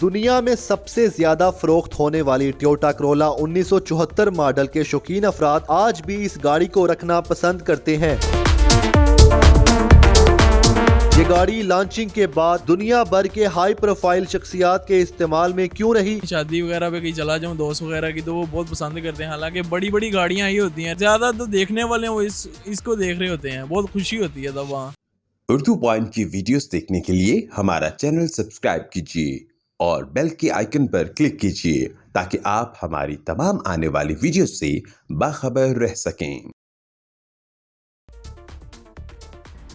दुनिया में सबसे ज्यादा फरोख्त होने वाली टोयोटा करोला 1974 मॉडल के शौकीन अफराद आज भी इस गाड़ी को रखना पसंद करते हैं। ये गाड़ी लॉन्चिंग के बाद दुनिया भर के हाई प्रोफाइल शख्सियात के इस्तेमाल में क्यों रही। शादी वगैरह पे कहीं चला जाऊं दोस्त वगैरह की, तो वो बहुत पसंद करते हैं। हालांकि बड़ी बड़ी गाड़ियां ही होती हैं, ज्यादा तो देखने वाले वो इसको देख रहे होते हैं, बहुत खुशी होती है तब वहाँ। उर्दू पॉइंट की वीडियोस देखने के लिए हमारा चैनल सब्सक्राइब कीजिए और बेल के आइकन पर क्लिक कीजिए ताकि आप हमारी तमाम आने वाली वीडियो से बाखबर रह सकें।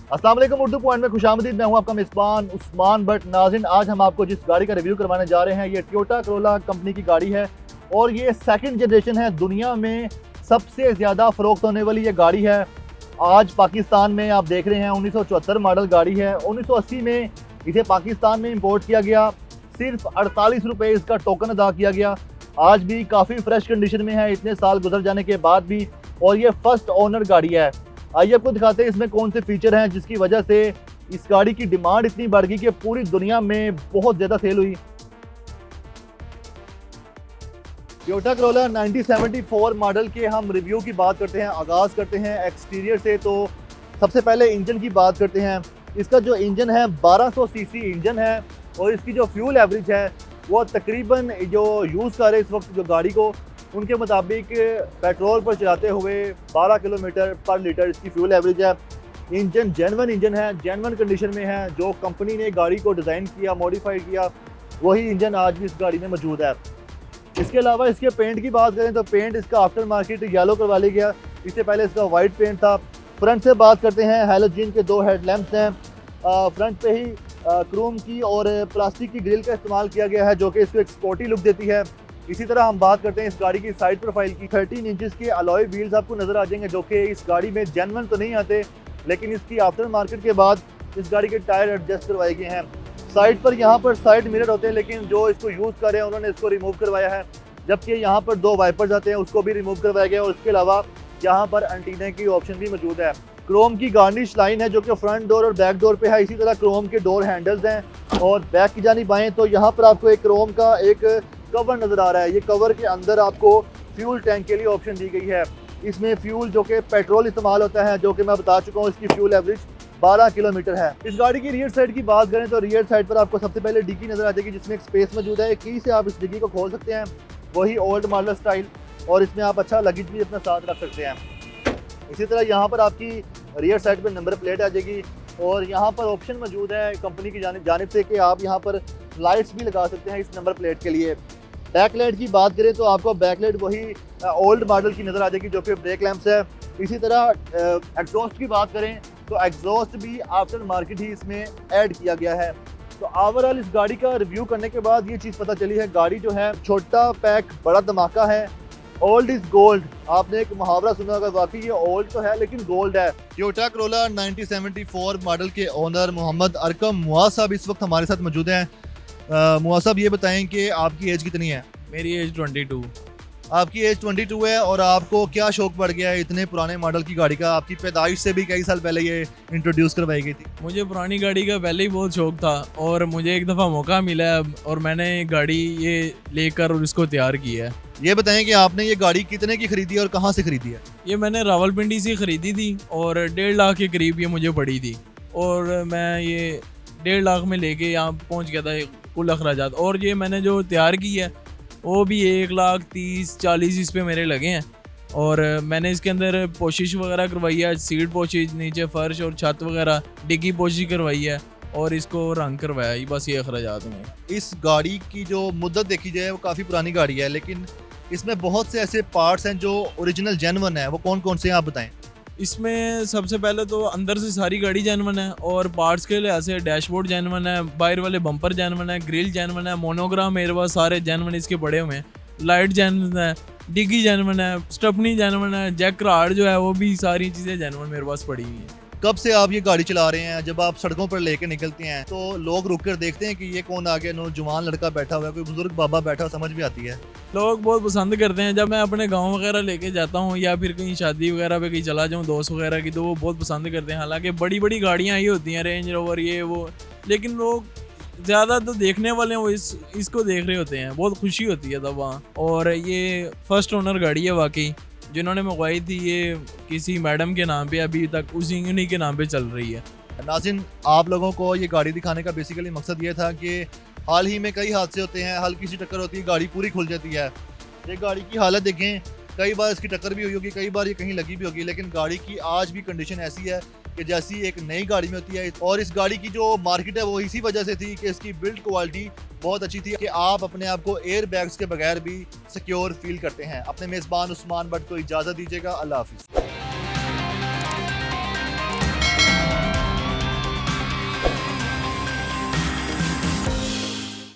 अस्सलाम वालेकुम, उर्दू पॉइंट में खुशामदीद। मैं हूं आपका मेज़बान उस्मान भट्ट। नाज़रीन, आज हम आपको जिस गाड़ी का रिव्यू करवाने जा रहे हैं ये टोयोटा करोला कंपनी की गाड़ी है और ये सेकंड जनरेशन है। दुनिया में सबसे ज़्यादा फ़रोख्त होने वाली ये गाड़ी है। आज पाकिस्तान में आप देख रहे हैं 1974 मॉडल गाड़ी है। 1980 में इसे पाकिस्तान में इंपोर्ट किया गया। सिर्फ 48 रुपये इसका टोकन अदा किया गया। आज भी काफ़ी फ्रेश कंडीशन में है इतने साल गुजर जाने के बाद भी, और ये फर्स्ट ओनर गाड़ी है। आइए आपको दिखाते हैं इसमें कौन से फीचर हैं जिसकी वजह से इस गाड़ी की डिमांड इतनी बढ़ गई कि पूरी दुनिया में बहुत ज़्यादा सेल हुई। टोयोटा करोला 1974 मॉडल के हम रिव्यू की बात करते हैं। आगाज़ करते हैं एक्सटीरियर से। तो सबसे पहले इंजन की बात करते हैं। इसका जो इंजन है 1200 सीसी इंजन है और इसकी जो फ्यूल एवरेज है वो तकरीबन जो यूज़ कर रहे इस वक्त जो गाड़ी को, उनके मुताबिक पेट्रोल पर चलाते हुए 12 किलोमीटर पर लीटर इसकी फ्यूल एवरेज है। इंजन जेन्युइन इंजन है, जेन्युइन कंडीशन में है। जो कंपनी ने गाड़ी को डिज़ाइन किया, मॉडिफाई किया, वही इंजन आज भी इस गाड़ी में मौजूद है। इसके अलावा इसके पेंट की बात करें तो पेंट इसका आफ्टर मार्केट येलो करवा लिया गया। इससे पहले इसका वाइट पेंट था। फ्रंट से बात करते हैं, हैलोजन के 2 हेडलैम्प्स हैं। फ्रंट पे ही क्रोम की और प्लास्टिक की ग्रिल का इस्तेमाल किया गया है जो कि इसको एक स्पोर्टी लुक देती है। इसी तरह हम बात करते हैं इस गाड़ी की साइड प्रोफाइल की। 13 इंचेस के अलॉय व्हील्स आपको नज़र आ जाएंगे जो कि इस गाड़ी में जेन्युइन तो नहीं आते, लेकिन इसकी आफ्टर मार्केट के बाद इस गाड़ी के टायर एडजस्ट करवाए गए हैं। साइड पर यहाँ पर साइड मिरर होते हैं, लेकिन जो इसको यूज़ कर रहे हैं उन्होंने इसको रिमूव करवाया है। जबकि यहाँ पर 2 वाइपर्स आते हैं, उसको भी रिमूव करवाया गया और उसके अलावा यहाँ पर एंटीना की ऑप्शन भी मौजूद है। क्रोम की गार्निश लाइन है जो कि फ्रंट डोर और बैक डोर पे है। इसी तरह क्रोम के डोर हैंडल्स हैं और बैक की जानिब आएँ तो यहाँ पर आपको एक क्रोम का एक कवर नज़र आ रहा है। ये कवर के अंदर आपको फ्यूल टैंक के लिए ऑप्शन दी गई है। इसमें फ्यूल जो कि पेट्रोल इस्तेमाल होता है, जो कि मैं बता चुका हूँ, इसकी फ्यूल एवरेज 12 किलोमीटर है। इस गाड़ी की रियर साइड की बात करें तो रियर साइड पर आपको सबसे पहले डिग्गी नज़र आ जाएगी जिसमें एक स्पेस मौजूद है। की से आप इस डिग्गी को खोल सकते हैं, वही ओल्ड मॉडल स्टाइल, और इसमें आप अच्छा लगेज भी अपना साथ रख सकते हैं। इसी तरह यहाँ पर आपकी रियर साइड पर नंबर प्लेट आ जाएगी और यहाँ पर ऑप्शन मौजूद है कंपनी की जानिब से कि आप यहाँ पर लाइट्स भी लगा सकते हैं इस नंबर प्लेट के लिए। बैकलाइट की बात करें तो आपको बैकलाइट वही ओल्ड मॉडल की नज़र आ जाएगी जो कि ब्रेक लैंप्स है। इसी तरह एग्जॉस्ट की बात करें तो एग्जॉस्ट भी आफ्टर मार्केट ही इसमें ऐड किया गया है। तो ओवरऑल इस गाड़ी का रिव्यू करने के बाद ये चीज़ पता चली है, गाड़ी जो है छोटा पैक बड़ा धमाका है। ओल्ड इज गोल्ड, आपने एक मुहावरा सुना होगा, वाकई ये ओल्ड तो है लेकिन गोल्ड है। टोयोटा करोला 1974 मॉडल के ओनर मोहम्मद अरकम मुआज साहब इस वक्त हमारे साथ मौजूद हैं। मुआज साहब, ये बताएं कि आपकी एज कितनी है? मेरी एज 22। आपकी एज 22 है और आपको क्या शौक पड़ गया है इतने पुराने मॉडल की गाड़ी का? आपकी पैदाइश से भी कई साल पहले ये इंट्रोड्यूस करवाई गई थी। मुझे पुरानी गाड़ी का पहले ही बहुत शौक था और मुझे एक दफ़ा मौका मिला है और मैंने गाड़ी ये लेकर और इसको तैयार किया है। ये बताएं कि आपने ये गाड़ी कितने की खरीदी है और कहाँ से खरीदी है? ये मैंने रावलपिंडी से ख़रीदी थी और 1.5 लाख के करीब ये मुझे पड़ी थी और मैं ये 1.5 लाख में लेके यहाँ पहुँच गया था कुल अखराजात। और ये मैंने जो तैयार की है वो भी 1,30,40 इस पे मेरे लगे हैं और मैंने इसके अंदर पोशिश वगैरह करवाई है, सीट पोशिश, नीचे फर्श और छत वगैरह, डिग्गी पोशिश करवाई है और इसको रंग करवाया है। बस ये अखराजात में। इस गाड़ी की जो मुद्दत देखी जाए वो काफ़ी पुरानी गाड़ी है, लेकिन इसमें बहुत से ऐसे पार्ट्स हैं जो ओरिजिनल जेन्युइन है। वो कौन कौन से हैं आप बताएं? इसमें सबसे पहले तो अंदर से सारी गाड़ी जेन्युइन है और पार्ट्स के लिहाज से डैशबोर्ड जेन्युइन है, बाहर वाले बम्पर जेन्युइन है, ग्रिल जेन्युइन है, मोनोग्राम मेरे पास सारे जेन्युइन इसके पड़े हुए हैं, लाइट जेन्युइन है, डिग्गी जेन्युइन है, स्टपनी जेन्युइन है, जैक राड जो है वो भी, सारी चीज़ें जेन्युइन मेरे पास पड़ी हुई हैं। कब से आप ये गाड़ी चला रहे हैं? जब आप सड़कों पर लेके निकलते हैं तो लोग रुक कर देखते हैं कि ये कौन आ गया, नौजवान लड़का बैठा हुआ है, कोई बुजुर्ग बाबा बैठा हुआ, समझ भी आती है? लोग बहुत पसंद करते हैं। जब मैं अपने गांव वगैरह लेके जाता हूँ या फिर कहीं शादी वगैरह पे कहीं चला जाऊँ दोस्त वगैरह की, तो वो बहुत पसंद करते हैं। हालांकि बड़ी बड़ी गाड़ियाँ ही होती हैं, रेंज रोवर ये वो, लेकिन लोग ज़्यादा तो देखने वाले वो इसको देख रहे होते हैं, बहुत खुशी होती है तब वहाँ। और ये फर्स्ट ओनर गाड़ी है वाकई, जिन्होंने मंगवाई थी ये किसी मैडम के नाम पे, अभी तक उन्हीं के नाम पे चल रही है। नाज़रीन, आप लोगों को ये गाड़ी दिखाने का बेसिकली मकसद ये था कि हाल ही में कई हादसे होते हैं, हल्की सी टक्कर होती है, गाड़ी पूरी खुल जाती है। ये गाड़ी की हालत देखें, कई बार इसकी टक्कर भी हुई होगी, कई बार ये कहीं लगी भी होगी, लेकिन गाड़ी की आज भी कंडीशन ऐसी है कि जैसी एक नई गाड़ी में होती है। और इस गाड़ी की जो मार्केट है वो इसी वजह से थी कि इसकी बिल्ड क्वालिटी बहुत अच्छी थी कि आप अपने आप को एयर बैग्स के बगैर भी सिक्योर फील करते हैं। अपने मेज़बान उस्मान भट्ट को इजाज़त दीजिएगा। अल्लाह हाफिज़।